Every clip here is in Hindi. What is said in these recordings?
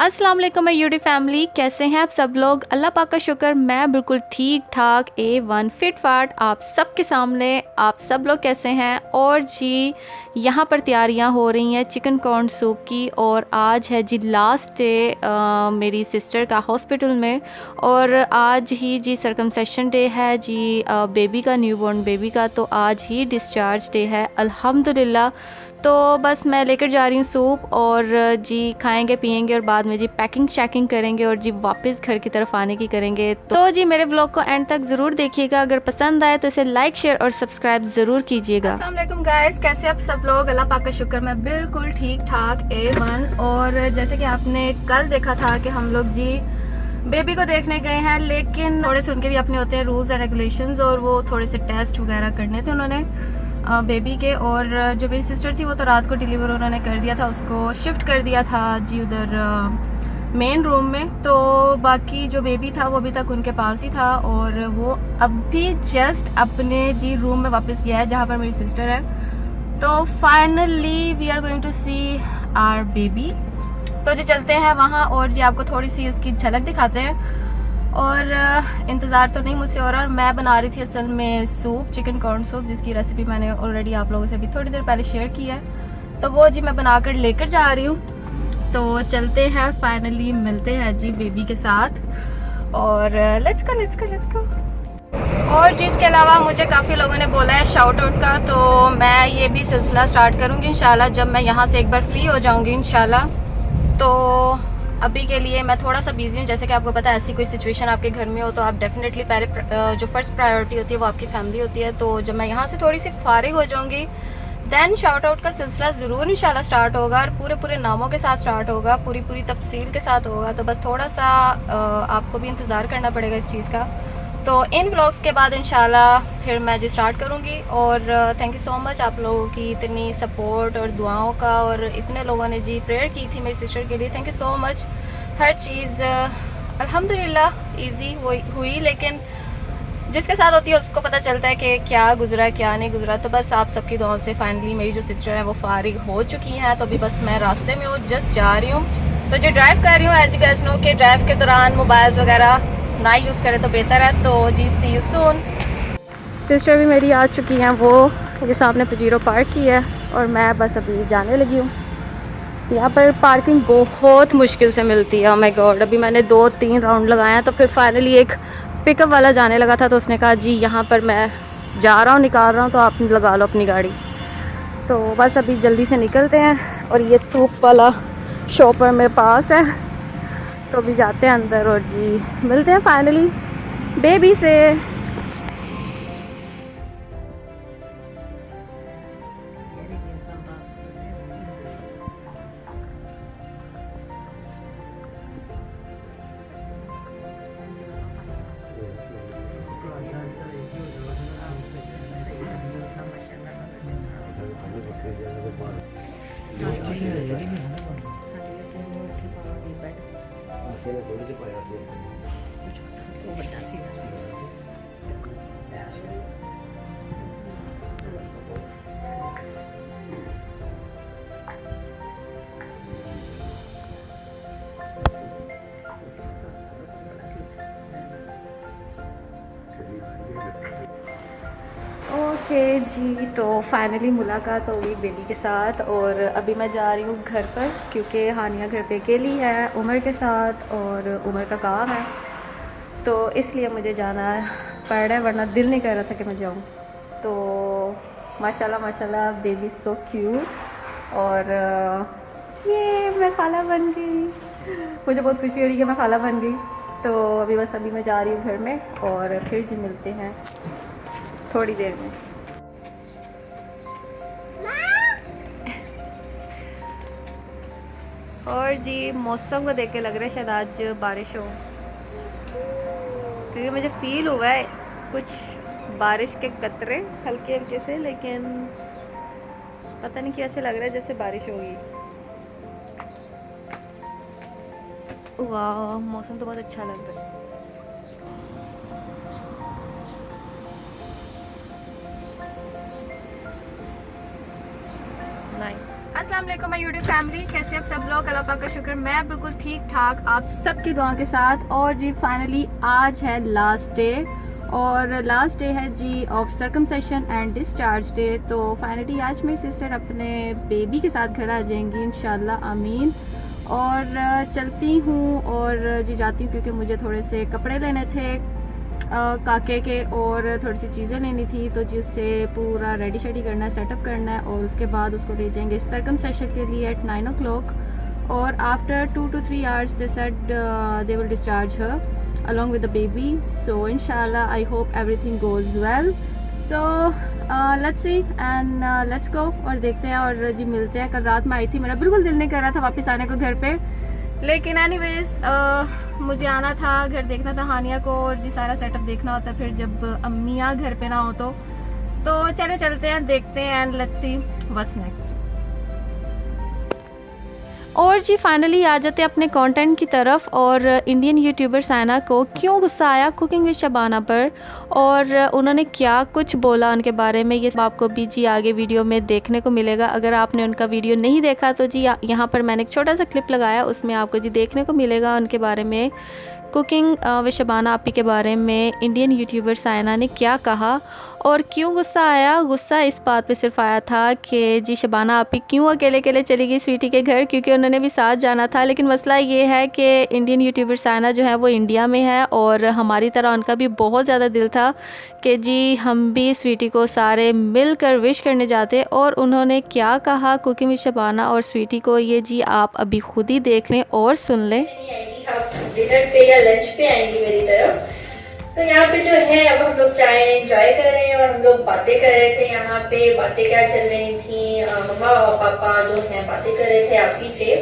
अस्सलाम वालेकुम माय यूट्यूब फैमिली, कैसे हैं आप सब लोग। अल्लाह पाक का शुक्र मैं बिल्कुल ठीक ठाक A1 फिट फाट आप सबके सामने। आप सब लोग कैसे हैं। और जी यहाँ पर तैयारियां हो रही हैं चिकन कॉर्न सूप की, और आज है जी लास्ट डे मेरी सिस्टर का हॉस्पिटल में। और आज ही जी सरकमसेशन डे है जी बेबी का, न्यूबॉर्न बेबी का। तो आज ही डिस्चार्ज डे है अल्हम्दुलिल्लाह। तो बस मैं लेकर जा रही हूँ सूप, और जी खाएंगे पिएंगे और बाद में जी पैकिंग शैकिंग करेंगे और जी वापस घर की तरफ आने की करेंगे। तो जी मेरे ब्लॉग को एंड तक ज़रूर देखिएगा। अगर पसंद आए तो इसे लाइक शेयर और सब्सक्राइब ज़रूर कीजिएगा। अस्सलाम वालेकुम गाइस, कैसे आप सब लोग। अल्लाह पाक का शुक्र मैं बिल्कुल ठीक ठाक A1। और जैसे कि आपने कल देखा था कि हम लोग जी बेबी को देखने गए हैं, लेकिन थोड़े से उनके भी अपने होते हैं रूल्स एंड रेगुलेशंस, और वो थोड़े से टेस्ट वगैरह करने थे उन्होंने बेबी के। और जो मेरी सिस्टर थी वो तो रात को डिलीवर उन्होंने कर दिया था, उसको शिफ्ट कर दिया था जी उधर मेन रूम में। तो बाकी जो बेबी था वो अभी तक उनके पास ही था, और वो अभी जस्ट अपने जी रूम में वापस गया है जहाँ पर मेरी सिस्टर है। तो finally we are going to see our baby. तो जी चलते हैं वहाँ और जी आपको थोड़ी सी उसकी झलक दिखाते हैं। और इंतज़ार तो नहीं मुझसे हो रहा। मैं बना रही थी असल में सूप, चिकन कॉर्न सूप, जिसकी रेसिपी मैंने ऑलरेडी आप लोगों से अभी थोड़ी देर पहले शेयर की है। तो वो जी मैं बनाकर लेकर जा रही हूँ। तो चलते हैं, फाइनली मिलते हैं जी बेबी के साथ। और लेट्स गो। और जिसके अलावा मुझे काफ़ी लोगों ने बोला है शाउट आउट का, तो मैं ये भी सिलसिला स्टार्ट करूँगी इंशाल्लाह जब मैं यहाँ से एक बार फ्री हो जाऊँगी इंशाल्लाह। तो अभी के लिए मैं थोड़ा सा बिजी हूँ। जैसे कि आपको पता है ऐसी कोई सिचुएशन आपके घर में हो तो आप डेफिनेटली पहले जो फर्स्ट प्रायोरिटी होती है वो आपकी फैमिली होती है। तो जब मैं यहाँ से थोड़ी सी फारिग हो जाऊँगी देन शाउट आउट का सिलसिला ज़रूर इंशाल्लाह स्टार्ट होगा, और पूरे नामों के साथ स्टार्ट होगा, पूरी तफसील के साथ होगा। तो बस थोड़ा सा आपको भी इंतज़ार करना पड़ेगा इस चीज़ का। तो इन व्लॉग्स के बाद इंशाल्लाह फिर मैं जी स्टार्ट करूँगी। और थैंक यू सो मच आप लोगों की इतनी सपोर्ट और दुआओं का, और इतने लोगों ने जी प्रेयर की थी मेरी सिस्टर के लिए। Thank you so much. हर चीज़ अल्हम्दुलिल्लाह ईजी हुई, लेकिन जिसके साथ होती है उसको पता चलता है कि क्या गुजरा क्या नहीं गुजरा। तो बस आप सबकी दुआओं से फाइनली मेरी जो सिस्टर है वो फारिग हो चुकी हैं। तो अभी बस मैं रास्ते में हूँ, जस्ट जा रही हूँ। तो जो ड्राइव कर रही हूँ एज यू गाइस नो कि ड्राइव के दौरान मोबाइल्स वगैरह ना यूज़ करें तो बेहतर है। तो जी सी यू सून। सिस्टर भी मेरी आ चुकी हैं, वो ये सामने पजीरो पार्क की है, और मैं बस अभी जाने लगी हूँ। यहाँ पर पार्किंग बहुत मुश्किल से मिलती है। ओह माय गॉड, अभी मैंने 2-3 राउंड लगाए हैं, तो फिर फाइनली एक पिकअप वाला जाने लगा था, तो उसने कहा जी यहाँ पर मैं जा रहा हूँ, निकाल रहा हूँ, तो आप लगा लो अपनी गाड़ी। तो बस अभी जल्दी से निकलते हैं। और ये सूप वाला शॉपर मेरे पास है, तो अभी जाते हैं अंदर और जी मिलते हैं फाइनली बेबी से। ओके जी, तो फाइनली मुलाकात हो गई बेबी के साथ। और अभी मैं जा रही हूँ घर पर, क्योंकि हानिया घर पे अकेली है उमर के साथ, और उमर का काम है, तो इसलिए मुझे जाना पड़ रहा है, वरना दिल नहीं कर रहा था कि मैं जाऊँ। तो माशाल्लाह बेबी सो क्यूट। और ये मैं खाला बन गई, मुझे बहुत खुशी हो रही है कि मैं खाला बन गई। तो अभी मैं जा रही हूँ घर में, और फिर जी मिलते हैं थोड़ी देर में। और जी मौसम को देख के लग रहा है शायद आज बारिश हो, क्योंकि मुझे फील हुआ है कुछ बारिश के कतरे हल्के हल्के से, लेकिन पता नहीं कैसे लग रहा है जैसे बारिश होगी। वाह मौसम तो बहुत अच्छा लग रहा है। नाइस। अस्सलाम वालेकुम माय यूट्यूब फैमिली, कैसे आप सब लोग? अल्लाह पाक का शुक्र मैं बिल्कुल ठीक ठाक आप सबकी दुआ के साथ। और जी फाइनली आज है लास्ट डे, और लास्ट डे है जी ऑफ सर्कमसेशन एंड डिस्चार्ज डे। तो फाइनली आज मेरी सिस्टर अपने बेबी के साथ घर आ जाएंगी इंशाल्लाह, आमीन। और चलती हूँ और जी जाती हूँ क्योंकि मुझे थोड़े से कपड़े लेने थे काके के और थोड़ी सी चीज़ें लेनी थी, तो जिससे पूरा रेडी शेडी करना है, सेटअप करना है। और उसके बाद उसको ले जाएंगे सर्कमसेशन के लिए एट 9 o'clock। और after 2 to 3 hours they said they will discharge her along with the baby. So इंशाल्लाह I hope everything goes well. So let's see and let's go और देखते हैं और जी मिलते हैं। कल रात में आई थी, मेरा बिल्कुल दिल नहीं कर रहा था वापस आने को घर पे, लेकिन एनीवेज मुझे आना था, घर देखना था हानिया को और जी सारा सेटअप देखना होता है फिर जब अम्मियाँ घर पे ना हो तो चले चलते हैं, देखते हैं and let's see what's next. और जी फाइनली आ जाते हैं अपने कंटेंट की तरफ। और इंडियन यूट्यूबर साइना को क्यों गुस्सा आया कुकिंग विद शबाना पर और उन्होंने क्या कुछ बोला उनके बारे में, ये सब आपको भी जी आगे वीडियो में देखने को मिलेगा। अगर आपने उनका वीडियो नहीं देखा तो जी यहाँ पर मैंने एक छोटा सा क्लिप लगाया, उसमें आपको जी देखने को मिलेगा उनके बारे में, कुकिंग विद शबाना आपी के बारे में इंडियन यूट्यूबर साइना ने क्या कहा और क्यों गुस्सा आया। गुस्सा इस बात पे सिर्फ आया था कि जी शबाना आपी क्यों अकेले अकेले चली गई स्वीटी के घर, क्योंकि उन्होंने भी साथ जाना था। लेकिन मसला ये है कि इंडियन यूट्यूबर साइना जो है वो इंडिया में है और हमारी तरह उनका भी बहुत ज़्यादा दिल था कि जी हम भी स्वीटी को सारे मिलकर विश करने जाते। और उन्होंने क्या कहा कुकिंग विद शबाना और स्वीटी को, ये जी आप अभी खुद ही देख लें और सुन लें। डिनर पे या लंच पे आएंगी मेरी तरफ। तो यहाँ पे जो है अब हम लोग चाय एंजॉय कर रहे हैं और हम लोग बातें कर रहे थे। यहाँ पे बातें क्या चल रही थी, मम्मा और पापा जो है बातें कर रहे थे आपी से।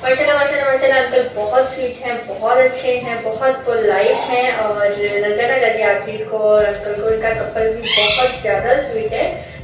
माशाल्लाह माशाल्लाह माशाल्लाह अंकल बहुत स्वीट हैं, बहुत अच्छे हैं, बहुत पोलाइट हैं और नजर न लगे आपी को और अंकल को, इनका कपल भी बहुत ज्यादा स्वीट है।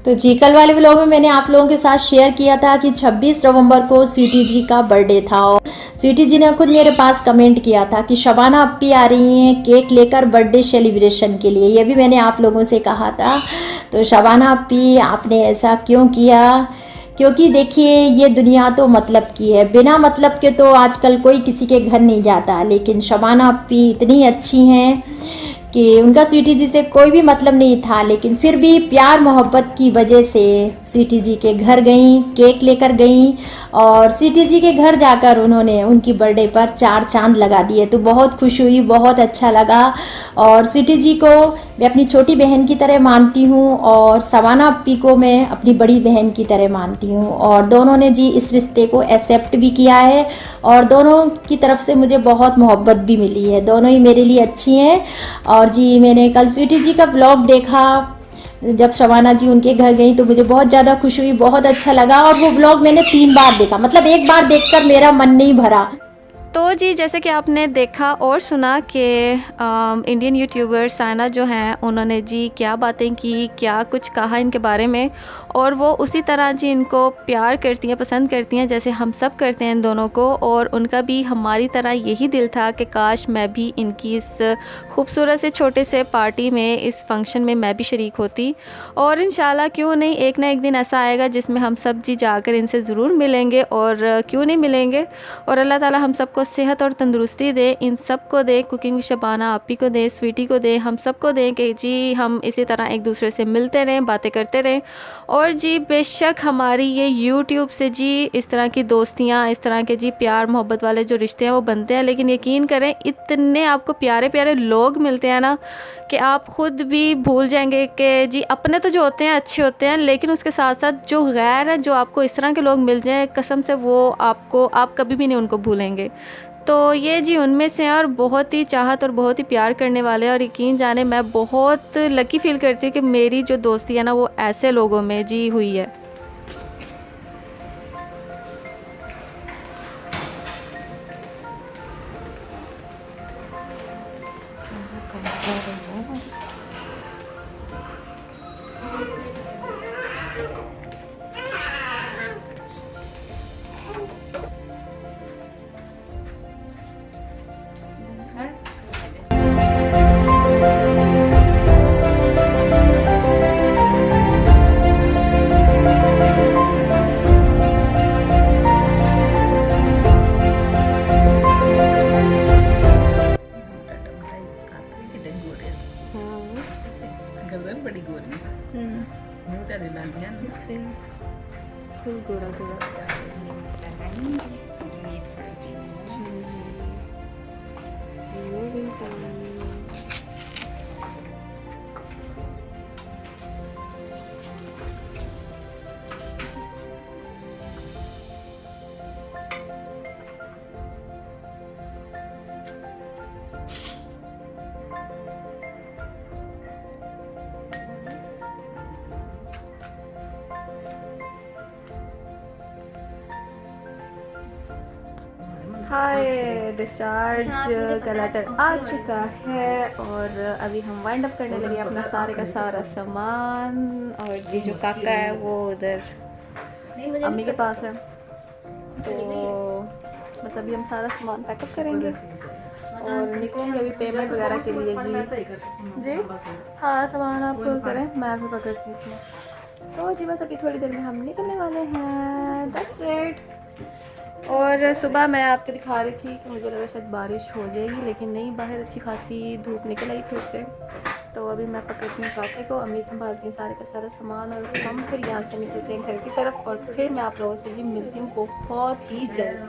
तो जी कल वाले व्लॉग में मैंने आप लोगों के साथ शेयर किया था कि 26 नवंबर को स्वीटी जी का बर्थडे था और स्वीटी जी ने खुद मेरे पास कमेंट किया था कि शबाना अप्पी आ रही हैं केक लेकर बर्थडे सेलिब्रेशन के लिए। ये भी मैंने आप लोगों से कहा था। तो शबाना अप्पी आपने ऐसा क्यों किया, क्योंकि देखिए ये दुनिया तो मतलब की है, बिना मतलब के तो आजकल कोई किसी के घर नहीं जाता। लेकिन शबाना अप्पी इतनी अच्छी हैं कि उनका स्वीटी जी से कोई भी मतलब नहीं था, लेकिन फिर भी प्यार मोहब्बत की वजह से स्वीटी जी के घर गई, केक लेकर गई और स्वीटी जी के घर जाकर उन्होंने उनकी बर्थडे पर 4 चांद लगा दिए। तो बहुत खुश हुई, बहुत अच्छा लगा। और स्वीटी जी को मैं अपनी छोटी बहन की तरह मानती हूँ और शबाना अप्पी को मैं अपनी बड़ी बहन की तरह मानती हूँ और दोनों ने जी इस रिश्ते को एक्सेप्ट भी किया है और दोनों की तरफ से मुझे बहुत मोहब्बत भी मिली है। दोनों ही मेरे लिए अच्छी हैं। और जी मैंने कल स्वीटी जी का व्लॉग देखा जब शबाना जी उनके घर गई तो मुझे बहुत ज़्यादा खुश हुई, बहुत अच्छा लगा। और वो व्लॉग मैंने 3 बार देखा, मतलब एक बार देखकर मेरा मन नहीं भरा। तो जी जैसे कि आपने देखा और सुना कि इंडियन यूट्यूबर साइना जो हैं उन्होंने जी क्या बातें की, क्या कुछ कहा इनके बारे में, और वो उसी तरह जी इनको प्यार करती हैं, पसंद करती हैं जैसे हम सब करते हैं इन दोनों को। और उनका भी हमारी तरह यही दिल था कि काश मैं भी इनकी इस खूबसूरत से छोटे से पार्टी में, इस फंक्शन में मैं भी शरीक होती। और इंशाल्लाह क्यों नहीं एक ना एक दिन ऐसा आएगा जिसमें हम सब जी जाकर इनसे ज़रूर मिलेंगे, और क्यों नहीं मिलेंगे। और अल्लाह ताला हम सबको सेहत और तंदुरुस्ती दे, इन सब को दे, कुकिंग विद शबाना आपी को दे, स्वीटी को दे, हम सबको दें कि जी हम इसी तरह एक दूसरे से मिलते रहें, बातें करते रहें। और जी बेशक हमारी ये यूट्यूब से जी इस तरह की दोस्तियाँ, इस तरह के जी प्यार मोहब्बत वाले जो रिश्ते हैं वो बनते हैं, लेकिन यकीन करें इतने आपको प्यारे प्यारे लोग मिलते हैं ना कि आप ख़ुद भी भूल जाएंगे कि जी अपने तो जो होते हैं अच्छे होते हैं, लेकिन उसके साथ साथ जो गैर है, जो आपको इस तरह के लोग मिल जाएं कसम से वो आप कभी भी नहीं उनको भूलेंगे। तो ये जी उनमें से हैं और बहुत ही चाहत और बहुत ही प्यार करने वाले हैं। और यकीन जाने मैं बहुत लकी फ़ील करती हूँ कि मेरी जो दोस्ती है ना वो ऐसे लोगों में जी हुई है। ਘਰੇ ਲਾਂਦੀਆਂ ਨੇ फुल गोरा गोरा। हाय डिस्चार्ज का लेटर आ चुका है और अभी हम वाइंड अप करने लगे अपना सारे का सारा सामान। और ये जो काका है वो उधर अम्मी के पास है, तो बस अभी हम सारा सामान पैकअप करेंगे और निकलेंगे अभी पेमेंट वगैरह के लिए। जी हाँ सामान आप करें, मैं भी पकड़ती हूँ इसमें। तो जी बस अभी थोड़ी देर में हम निकलने वाले हैं, दैट्स इट। और सुबह मैं आपको दिखा रही थी कि मुझे लगा शायद बारिश हो जाएगी, लेकिन नहीं, बाहर अच्छी खासी धूप निकल आई फिर से। तो अभी मैं पकड़ती हूँ काके को, अम्मी संभालती हैं सारे का सारा सामान और हम फिर यहाँ से निकलते हैं घर की तरफ। और फिर मैं आप लोगों से जी मिलती हूँ बहुत ही जल्द।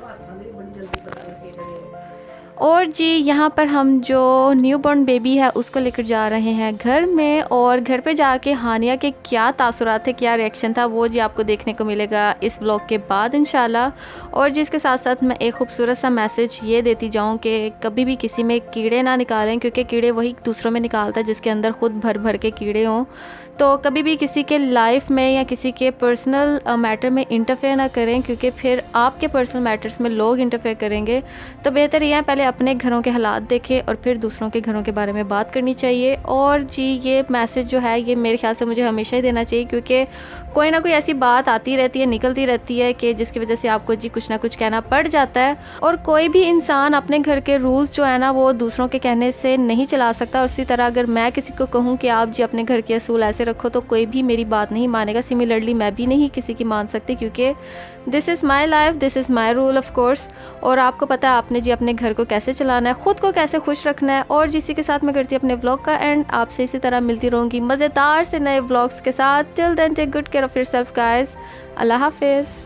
और जी यहाँ पर हम जो न्यूबॉर्न बेबी है उसको लेकर जा रहे हैं घर में, और घर पे जाके हानिया के क्या तासुरात थे, क्या रिएक्शन था, वो जी आपको देखने को मिलेगा इस ब्लॉग के बाद इंशाल्लाह। और जिसके साथ साथ मैं एक खूबसूरत सा मैसेज ये देती जाऊँ कि कभी भी किसी में कीड़े ना निकालें, क्योंकि कीड़े वही दूसरों में निकालता है जिसके अंदर खुद भर भर के कीड़े हों। तो कभी भी किसी के लाइफ में या किसी के पर्सनल मैटर में इंटरफेयर ना करें, क्योंकि फिर आपके पर्सनल मैटर्स में लोग इंटरफेयर करेंगे। तो बेहतर यह है पहले अपने घरों के हालात देखें और फिर दूसरों के घरों के बारे में बात करनी चाहिए। और जी ये मैसेज जो है ये मेरे ख्याल से मुझे हमेशा ही देना चाहिए, क्योंकि कोई ना कोई ऐसी बात आती रहती है, निकलती रहती है कि जिसकी वजह से आपको जी कुछ ना कुछ कहना पड़ जाता है। और कोई भी इंसान अपने घर के रूल्स जो है ना वो दूसरों के कहने से नहीं चला सकता। और इसी तरह अगर मैं किसी को कहूँ कि आप जी अपने घर के असूल ऐसे रखो, तो कोई भी मेरी बात नहीं मानेगा। सिमिलरली मैं भी नहीं किसी की मान सकती, क्योंकि this is my life, this is my rule of course. और आपको पता है आपने जी अपने घर को कैसे चलाना है, ख़ुद को कैसे खुश रखना है। और जिसी के साथ मैं करती हूँ अपने व्लॉग का एंड, आपसे इसी तरह मिलती रहूँगी मज़ेदार से नए व्लॉग्स के साथ। Till then take good care of yourself guys. अल्लाह हाफिज़।